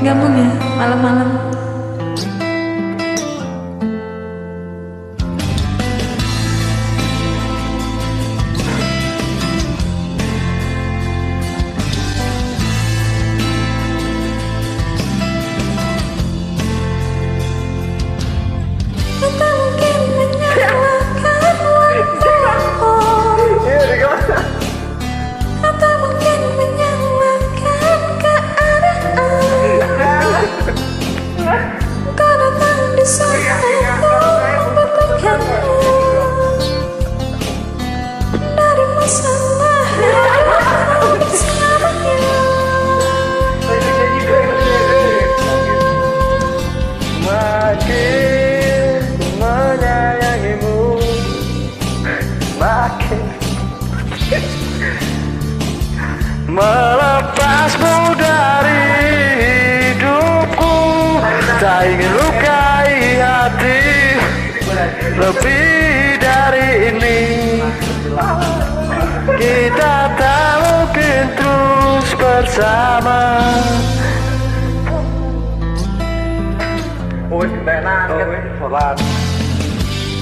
Gabung ya malam-malam. Melepasmu dari hidupku, tak ingin lukai hati lebih dari ini. Kita tak mungkin terus bersama.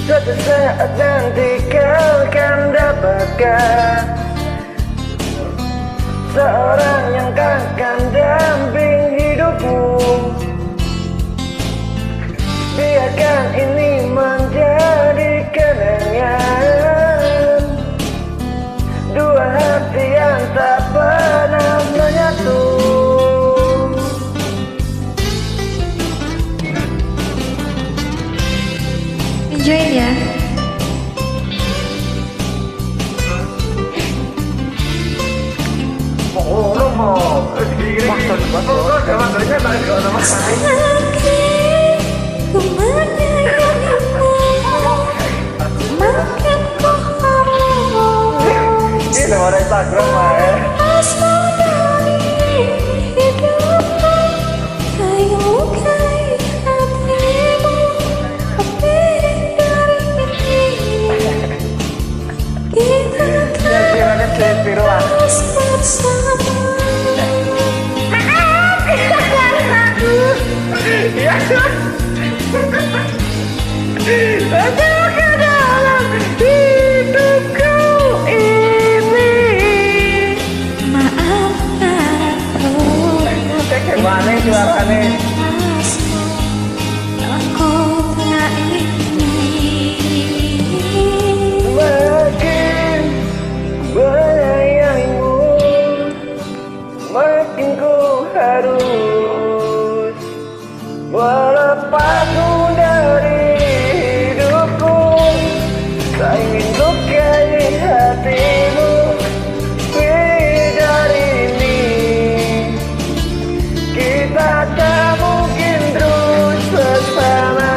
Suatu saat nanti kau akan dapatkan seorang yang akan damping hidupmu. Biarkan ini menjadi kenangan dua hati yang tak pernah menyatu. Enjoy ya. Ini nomor Instagram ya. Aduh, ke dalam hidupku ini. Maafkan aku. Gimana suaranya? Aku tak ingin Makin menyayangimu, makin ku harus melepasmu dari hidupku. Tak ingin lukai hatimu lebih dari ini. Kita tak mungkin terus bersama.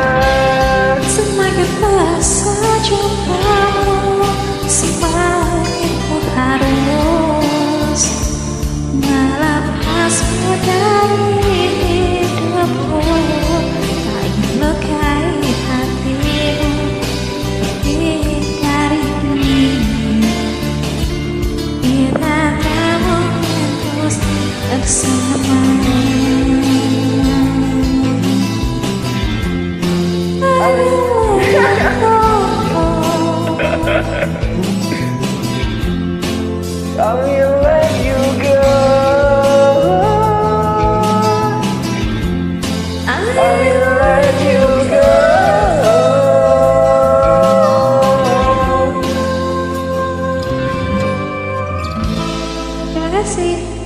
semakin terasa jumpamu, semakin ku harus melepasmu dari hidupku. Tak ingin lukai hatimu lebih dari ini. Kita tak mungkin terus bersama. I will let you go. I will let you go. Terima kasih.